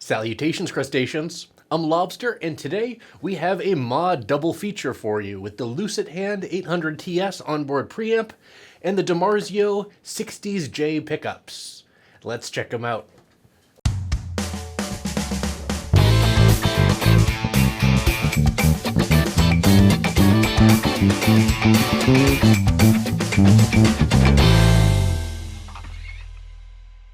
Salutations, crustaceans! I'm Lobster, and today we have a mod double feature for you with the Lusithand 800TS onboard preamp and the DiMarzio Sixties J Pickups. Let's check them out.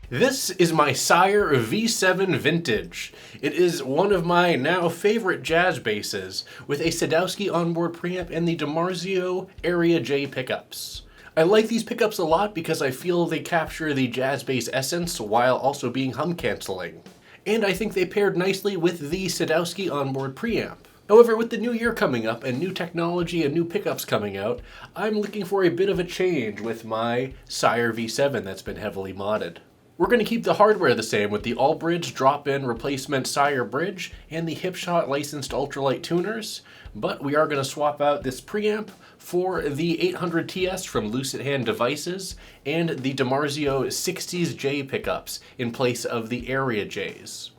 This is my Sire V7 vintage. It is one of my now favorite jazz basses with a Sadowski onboard preamp and the DiMarzio Area J pickups. I like these pickups a lot because I feel they capture the jazz bass essence while also being hum cancelling. And I think they paired nicely with the Sadowski onboard preamp. However, with the new year coming up and new technology and new pickups coming out, I'm looking for a bit of a change with my Sire V7 that's been heavily modded. We're going to keep the hardware the same with the all-bridge drop-in replacement Sire bridge and the Hipshot licensed ultralight tuners, but we are going to swap out this preamp for the 800TS from Lusithand Devices and the DiMarzio Sixties J Pickups in place of the Area Js.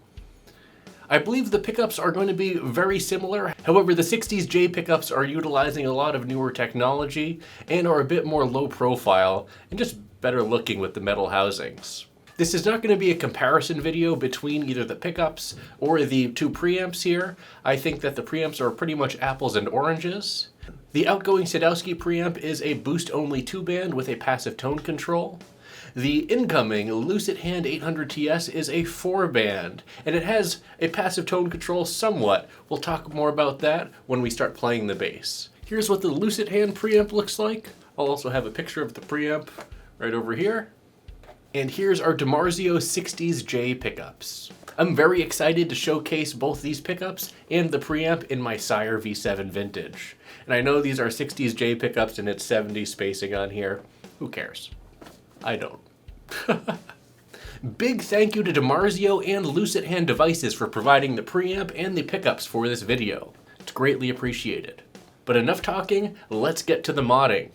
I believe the pickups are going to be very similar. However, the Sixties J pickups are utilizing a lot of newer technology and are a bit more low profile and just better looking with the metal housings. This is not going to be a comparison video between either the pickups or the two preamps here. I think that the preamps are pretty much apples and oranges. The outgoing Sadowski preamp is a boost-only 2-band with a passive tone control. The incoming Lusithand 800TS is a 4-band, and it has a passive tone control somewhat. We'll talk more about that when we start playing the bass. Here's what the Lusithand preamp looks like. I'll also have a picture of the preamp right over here. And here's our DiMarzio Sixties J pickups. I'm very excited to showcase both these pickups and the preamp in my Sire V7 vintage. And I know these are Sixties J pickups and it's 70 spacing on here. Who cares? I don't. Big thank you to DiMarzio and Lusithand Devices for providing the preamp and the pickups for this video. It's greatly appreciated. But enough talking, let's get to the modding.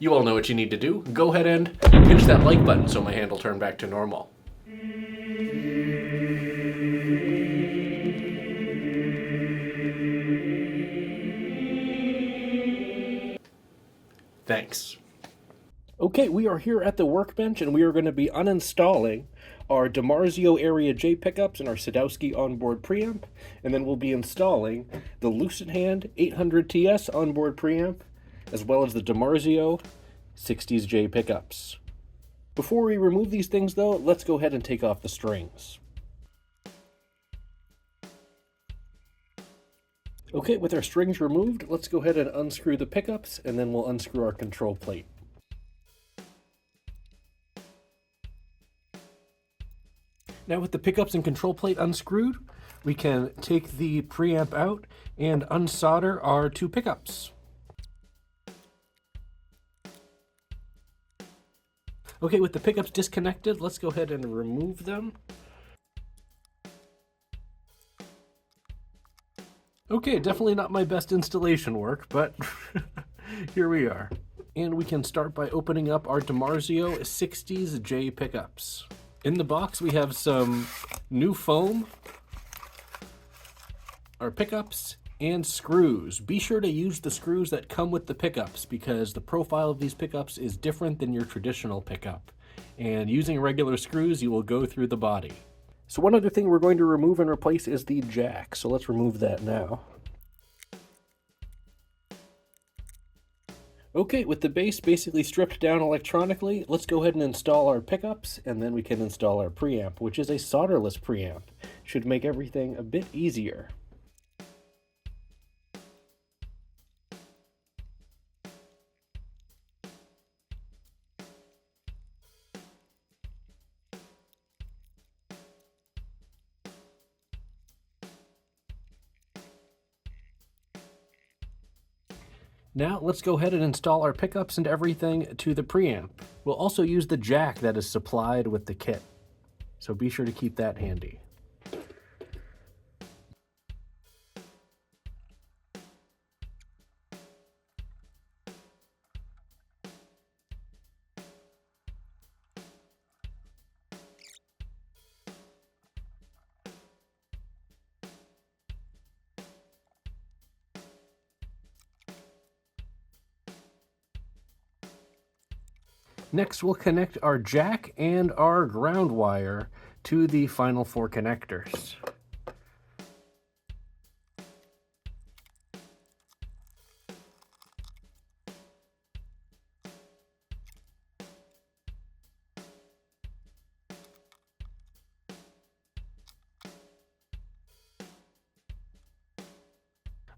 You all know what you need to do. Go ahead and pinch that like button so my hand will turn back to normal. Thanks. Okay, we are here at the workbench and we are going to be uninstalling our DiMarzio Area J pickups and our Sadowski onboard preamp, and then we'll be installing the Lusithand 800TS onboard preamp as well as the DiMarzio Sixties J pickups. Before we remove these things though, let's go ahead and take off the strings. Okay, with our strings removed, let's go ahead and unscrew the pickups and then we'll unscrew our control plate. Now with the pickups and control plate unscrewed, we can take the preamp out and unsolder our two pickups. Okay, with the pickups disconnected, let's go ahead and remove them. Okay, definitely not my best installation work, but here we are. And we can start by opening up our DiMarzio Sixties J pickups. In the box, we have some new foam, our pickups, and screws. Be sure to use the screws that come with the pickups because the profile of these pickups is different than your traditional pickup. And using regular screws, you will go through the body. So one other thing we're going to remove and replace is the jack. So let's remove that now. Okay, with the bass basically stripped down electronically, let's go ahead and install our pickups and then we can install our preamp, which is a solderless preamp. Should make everything a bit easier. Now let's go ahead and install our pickups and everything to the preamp. We'll also use the jack that is supplied with the kit, so be sure to keep that handy. Next, we'll connect our jack and our ground wire to the final 4 connectors.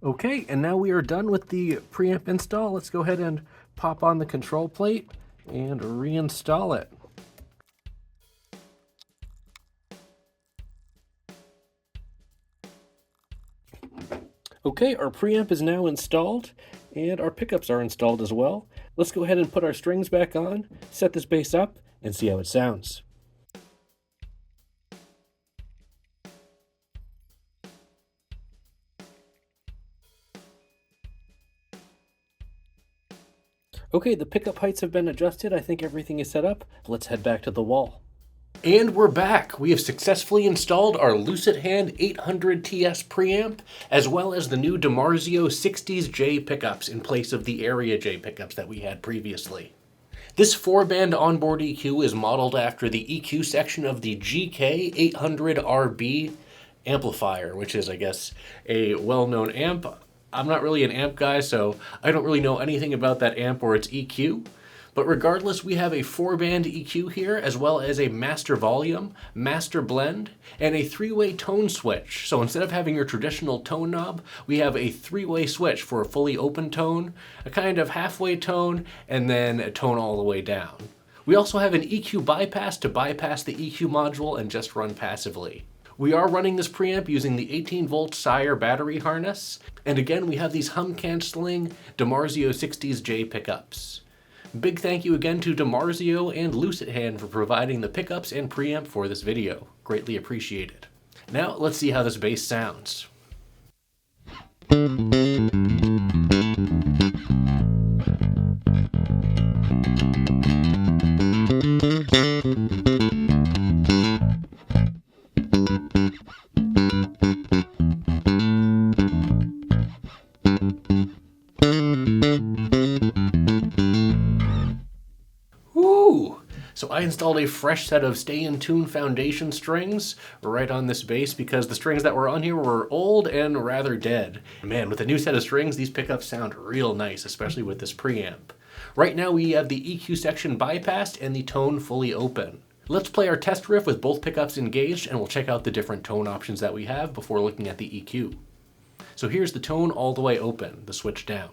Okay, and now we are done with the preamp install. Let's go ahead and pop on the control plate and reinstall it. Okay, our preamp is now installed, and our pickups are installed as well. Let's go ahead and put our strings back on, set this bass up, and see how it sounds. Okay, the pickup heights have been adjusted. I think everything is set up. Let's head back to the wall. And we're back. We have successfully installed our Lusithand 800TS preamp, as well as the new DiMarzio Sixties J Pickups in place of the Area J Pickups that we had previously. This 4-band onboard EQ is modeled after the EQ section of the GK800RB amplifier, which is, I guess, a well-known amp. I'm not really an amp guy, so I don't really know anything about that amp or its EQ. But regardless, we have a 4-band EQ here, as well as a master volume, master blend, and a 3-way tone switch. So instead of having your traditional tone knob, we have a 3-way switch for a fully open tone, a kind of halfway tone, and then a tone all the way down. We also have an EQ bypass to bypass the EQ module and just run passively. We are running this preamp using the 18-volt Sire battery harness, and again we have these hum-canceling DiMarzio Sixties J Pickups. Big thank you again to DiMarzio and Lusithand for providing the pickups and preamp for this video. Greatly appreciated. Now let's see how this bass sounds. So I installed a fresh set of Stay in Tune foundation strings right on this bass because the strings that were on here were old and rather dead. Man, with a new set of strings, these pickups sound real nice, especially with this preamp. Right now we have the EQ section bypassed and the tone fully open. Let's play our test riff with both pickups engaged, and we'll check out the different tone options that we have before looking at the EQ. So here's the tone all the way open, the switch down.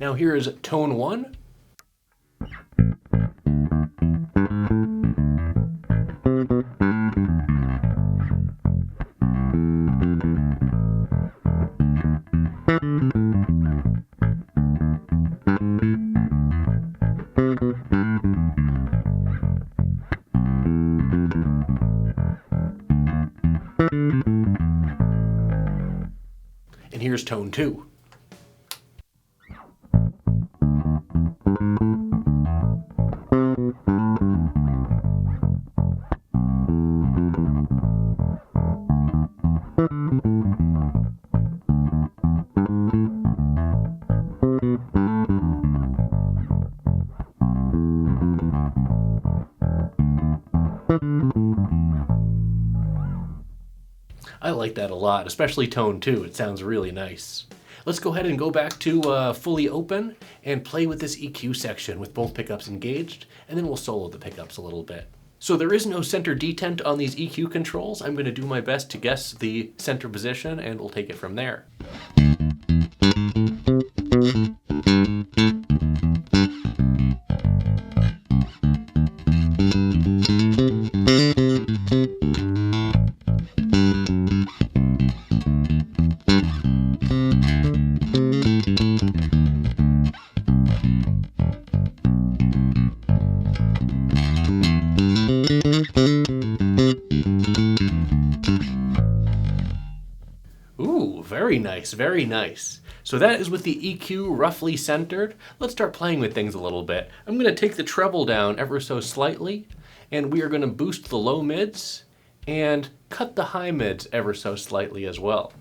Now here is tone 1. And here's tone 2. I like that a lot, especially tone 2. It sounds really nice. Let's go ahead and go back to fully open and play with this EQ section with both pickups engaged, and then we'll solo the pickups a little bit. So there is no center detent on these EQ controls. I'm going to do my best to guess the center position, and we'll take it from there. Very nice, very nice. So that is with the EQ roughly centered. Let's start playing with things a little bit. I'm going to take the treble down ever so slightly, and we are going to boost the low mids and cut the high mids ever so slightly as well.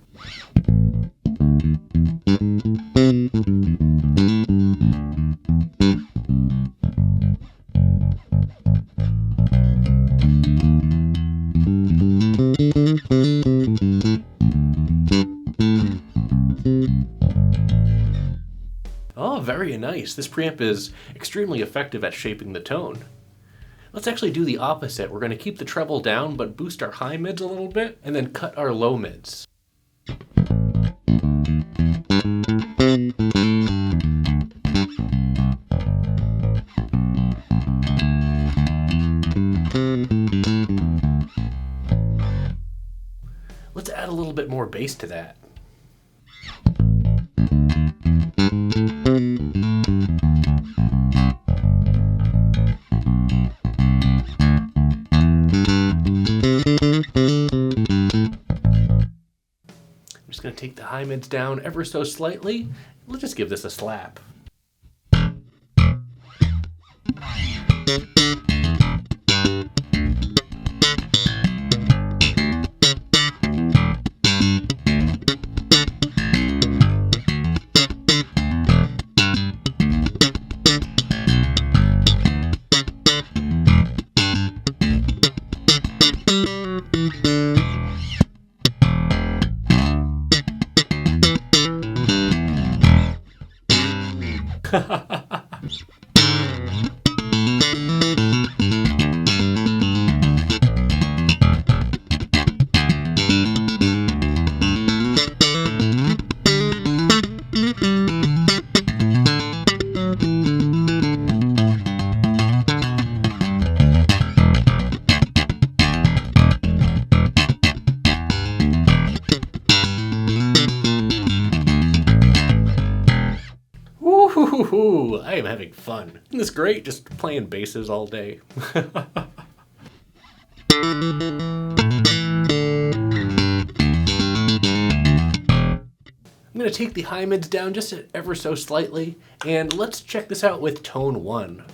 Oh, very nice. This preamp is extremely effective at shaping the tone. Let's actually do the opposite. We're going to keep the treble down, but boost our high mids a little bit, and then cut our low mids. Let's add a little bit more bass to that. I'm just going to take the high mids down ever so slightly. Let's just give this a slap. Ooh, I am having fun. Isn't this great? Just playing basses all day. I'm going to take the high mids down just ever so slightly, and let's check this out with tone 1.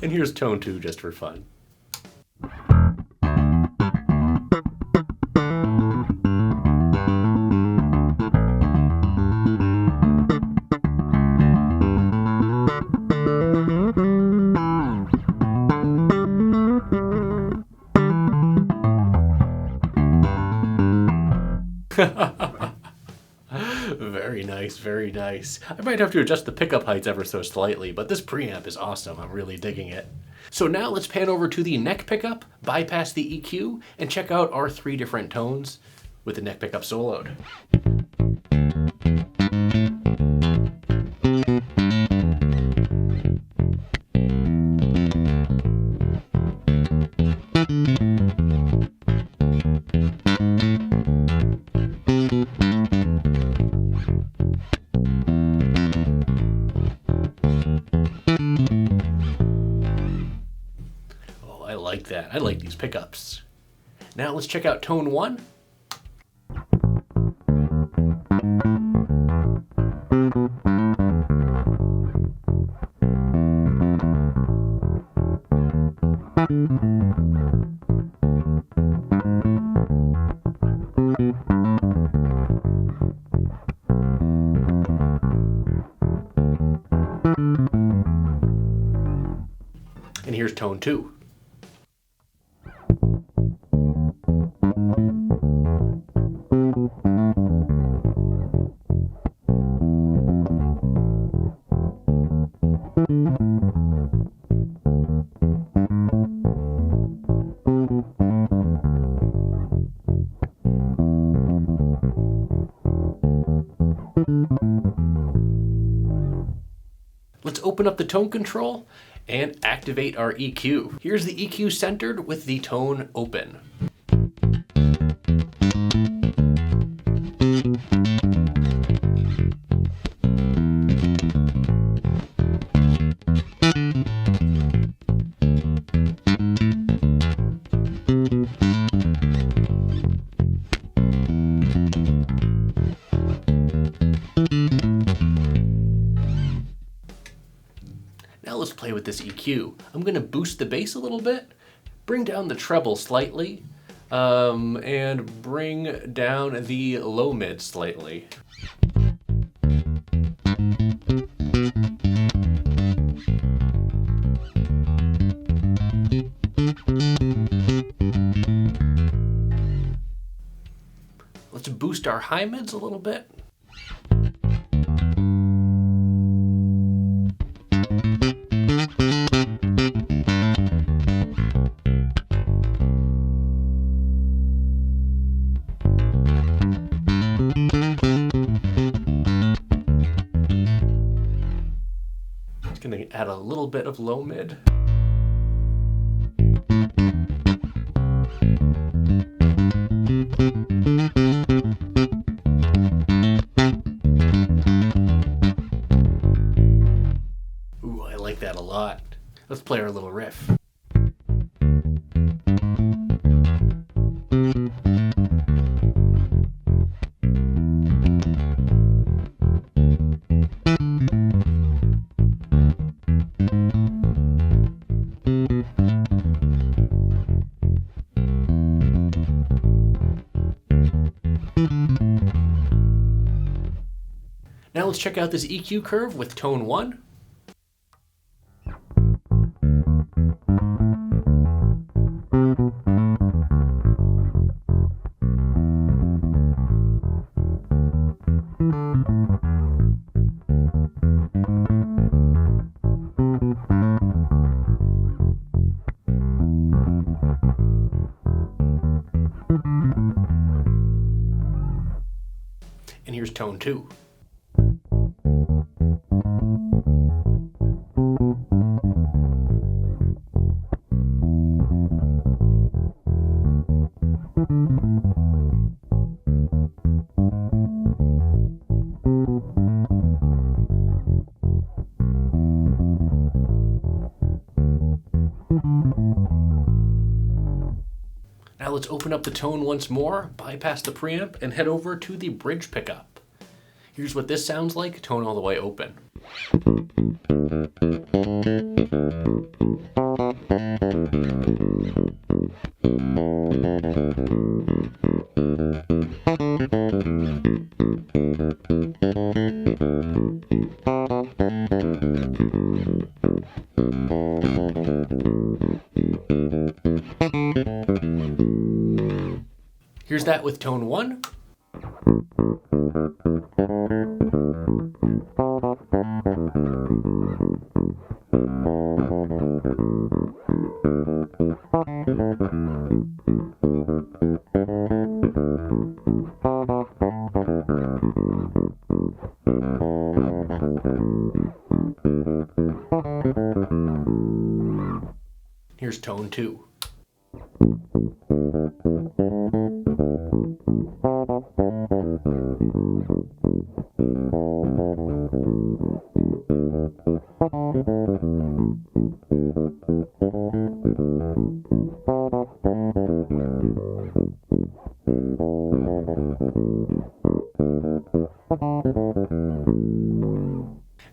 And here's tone 2 just for fun. Very nice, very nice. I might have to adjust the pickup heights ever so slightly, but this preamp is awesome. I'm really digging it. So now let's pan over to the neck pickup, bypass the EQ, and check out our 3 different tones with the neck pickup soloed. I like that. I like these pickups. Now let's check out tone 1. And here's tone 2. Let's open up the tone control and activate our EQ. Here's the EQ centered with the tone open. Now let's play with this EQ. I'm going to boost the bass a little bit, bring down the treble slightly, and bring down the low mid slightly. Let's boost our high mids a little bit. Going to add a little bit of low mid. Ooh, I like that a lot. Let's play our little riff. Now let's check out this EQ curve with tone 1. And here's tone 2. Now let's open up the tone once more, bypass the preamp, and head over to the bridge pickup. Here's what this sounds like, tone all the way open. Here's that with tone 1. Here's tone 2.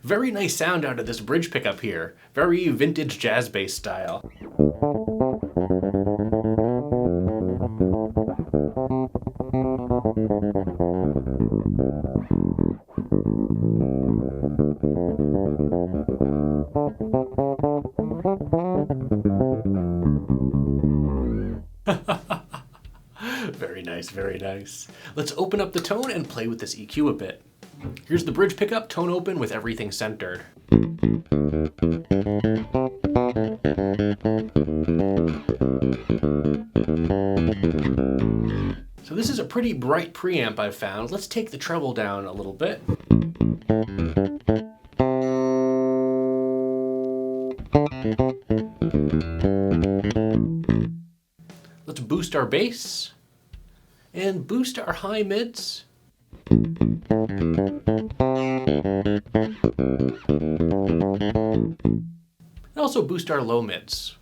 Very nice sound out of this bridge pickup here. Very vintage jazz bass style. Very nice, very nice. Let's open up the tone and play with this EQ a bit. Here's the bridge pickup, tone open with everything centered. So this is a pretty bright preamp I've found. Let's take the treble down a little bit. Here's tone 2. Here's that with tone 1. Now let's open up the tone and play with this EQ a bit. Here's the bridge pickup, tone open with everything centered. So this is a pretty bright preamp I've found. Let's take the treble down a little bit. boost our bass and boost our high mids. And also boost our low mids.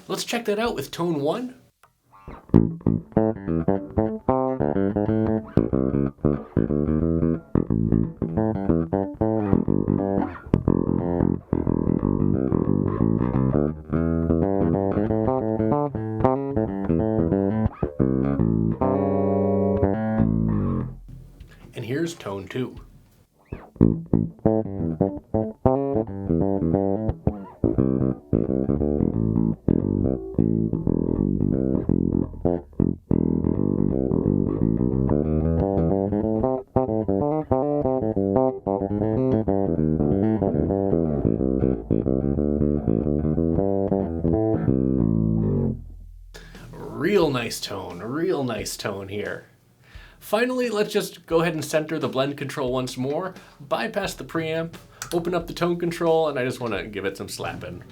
Let's check that out with tone 1. And here's tone 2. Real nice tone here. Finally, let's just go ahead and center the blend control once more, bypass the preamp, open up the tone control, and I just want to give it some slapping.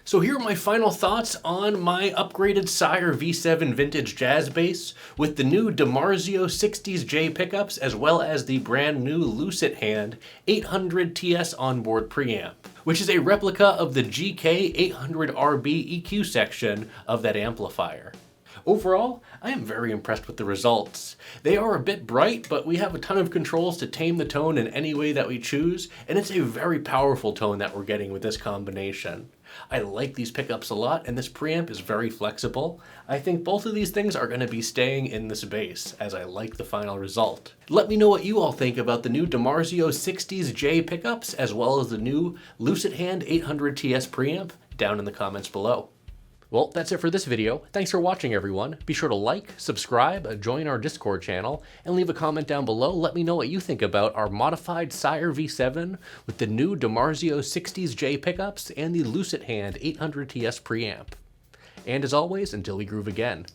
So here are my final thoughts on my upgraded Sire V7 vintage jazz bass with the new DiMarzio Sixties J Pickups, as well as the brand new Lusithand 800TS onboard preamp, which is a replica of the GK 800RB EQ section of that amplifier. Overall, I am very impressed with the results. They are a bit bright, but we have a ton of controls to tame the tone in any way that we choose, and it's a very powerful tone that we're getting with this combination. I like these pickups a lot, and this preamp is very flexible. I think both of these things are going to be staying in this bass, as I like the final result. Let me know what you all think about the new DiMarzio Sixties J Pickups, as well as the new Lusithand 800TS preamp, down in the comments below. Well, that's it for this video. Thanks for watching, everyone. Be sure to like, subscribe, join our Discord channel, and leave a comment down below. Let me know what you think about our modified Sire V7 with the new DiMarzio Sixties J Pickups and the Lusithand 800TS preamp. And as always, until we groove again,